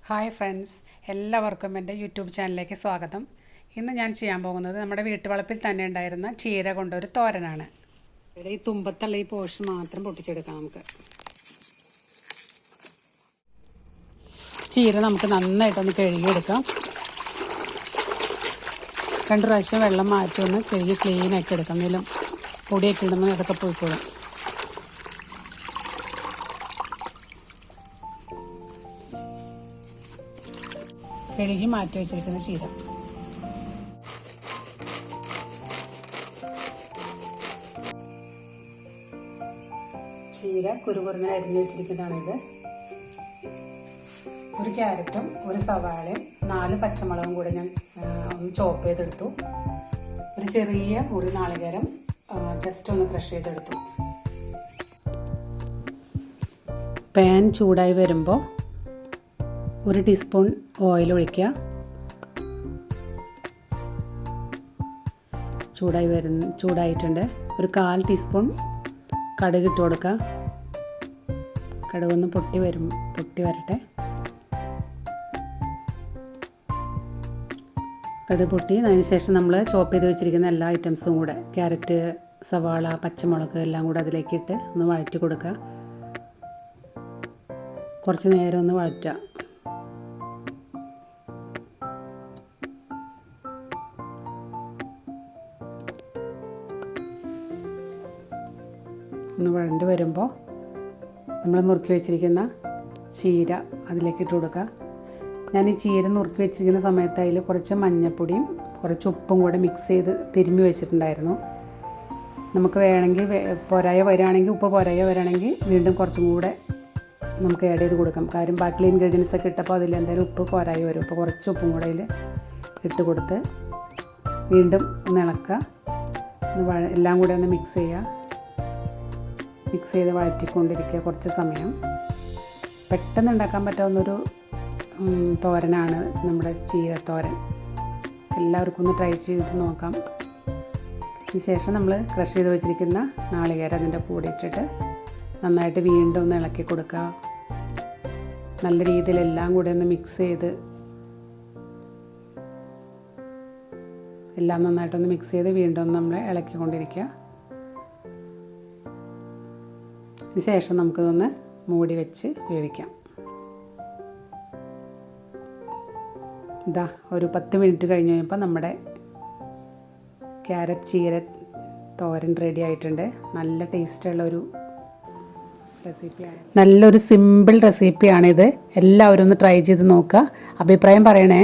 Hi friends, എല്ലാവർക്കും എൻ്റെ YouTube ചാനലിലേക്ക് സ്വാഗതം. ഇന്ന് ഞാൻ ചെയ്യാൻ പോകുന്നത് നമ്മുടെ വീട്ടുവളപ്പിൽ തന്നെ ഉണ്ടായിരുന്ന ചീര കൊണ്ടൊരു തോരനാണ്. ഇവിടെ ഈ തുമ്പത്തുള്ള ഈ പോർഷൻ മാത്രം പൊട്ടിച്ചെടുക്കാം. നമുക്ക് ചീര നമുക്ക് നന്നായിട്ടൊന്ന് കഴുകിയെടുക്കാം. 2 പ്രാവശ്യം വെള്ളം മാറ്റി ഒന്ന് കഴുകി ക്ലീനാക്കി എടുക്കാം. എന്തെങ്കിലും പൊടിയൊക്കെ ഇടുമ്പോൾ അതൊക്കെ പോയിക്കോളും. കഴുകി മാറ്റി വെച്ചിരിക്കുന്ന ചീര കുരുകുറുന്ന് അരിഞ്ഞു വെച്ചിരിക്കുന്നതാണിത്. ഒരു ക്യാരറ്റും ഒരു സവാളയും 4 പച്ചമുളകും കൂടെ ഞാൻ ഒന്ന് ചോപ്പ് ചെയ്തെടുത്തു. ഒരു ചെറിയ മുറി നാളികേരം ജസ്റ്റ് ഒന്ന് ക്രഷ് ചെയ്തെടുത്തു. പാൻ ചൂടായി വരുമ്പോൾ 1 ടീസ്പൂൺ ഓയിൽ ഒഴിക്കുക. ചൂടായിട്ടുണ്ട്. ഒരു 1/4 ടീസ്പൂൺ കടുക് ഇട്ട് കൊടുക്കുക. കടുകൊന്ന് പൊട്ടി വരട്ടെ. കടുക് പൊട്ടി അതിന് ശേഷം നമ്മൾ ചോപ്പ് ചെയ്ത് വെച്ചിരിക്കുന്ന എല്ലാ ഐറ്റംസും കൂടെ, ക്യാരറ്റ്, സവാള, പച്ചമുളക് എല്ലാം കൂടെ അതിലേക്ക് ഇട്ട് ഒന്ന് വഴറ്റി കൊടുക്കുക. കുറച്ച് നേരം ഒന്ന് വഴറ്റുക. ഒന്ന് വഴണ്ട് വരുമ്പോൾ നമ്മൾ നുറുക്കി വെച്ചിരിക്കുന്ന ചീര അതിലേക്ക് ഇട്ട് കൊടുക്കുക. ഞാൻ ഈ ചീര നുറുക്കി വെച്ചിരിക്കുന്ന സമയത്ത് അതിൽ കുറച്ച് മഞ്ഞൾപ്പൊടിയും കുറച്ച് ഉപ്പും കൂടെ മിക്സ് ചെയ്ത് തിരുമ്മി വെച്ചിട്ടുണ്ടായിരുന്നു. നമുക്ക് വേണമെങ്കിൽ പോരായ വരികയാണെങ്കിൽ, ഉപ്പ് പോരായ വരികയാണെങ്കിൽ വീണ്ടും കുറച്ചും കൂടെ നമുക്ക് ആഡ് ചെയ്ത് കൊടുക്കാം. കാര്യം ബാക്കിയുള്ള ഇൻഗ്രീഡിയൻസ് ഒക്കെ ഇട്ടപ്പോൾ അതിൽ എന്തായാലും ഉപ്പ് പോരായ വരും. അപ്പോൾ കുറച്ച് ഉപ്പും കൂടെ അതിൽ ഇട്ട് കൊടുത്ത് വീണ്ടും ഒന്ന് ഇളക്കുക. എല്ലാം കൂടെ ഒന്ന് മിക്സ് ചെയ്ത് വഴറ്റിക്കൊണ്ടിരിക്കുക കുറച്ച് സമയം. പെട്ടെന്ന് ഉണ്ടാക്കാൻ പറ്റാവുന്നൊരു തോരനാണ് നമ്മുടെ ചീരത്തോരൻ. എല്ലാവർക്കും ഒന്ന് ട്രൈ ചെയ്ത് നോക്കാം. അതിന് ശേഷം നമ്മൾ ക്രഷ് ചെയ്ത് വെച്ചിരിക്കുന്ന നാളികേരം അതിൻ്റെ കൂടെ ഇട്ടിട്ട് നന്നായിട്ട് വീണ്ടും ഒന്ന് ഇളക്കി കൊടുക്കുക. നല്ല രീതിയിൽ എല്ലാം കൂടെ ഒന്ന് മിക്സ് ചെയ്ത് എല്ലാം നന്നായിട്ടൊന്ന് മിക്സ് ചെയ്ത് വീണ്ടും നമ്മൾ ഇളക്കിക്കൊണ്ടിരിക്കുക. അതിന് ശേഷം നമുക്കിതൊന്ന് മൂടി വെച്ച് വേവിക്കാം. ഒരു 10 മിനിറ്റ് കഴിഞ്ഞ് കഴിയുമ്പോൾ നമ്മുടെ ക്യാരറ്റ് ചീര തോരൻ റെഡി ആയിട്ടുണ്ട്. നല്ല ടേസ്റ്റുള്ളൊരു റെസിപ്പിയാണ്. നല്ലൊരു സിമ്പിൾ റെസിപ്പിയാണിത്. എല്ലാവരും ഒന്ന് ട്രൈ ചെയ്ത് നോക്കുക. അഭിപ്രായം പറയണേ.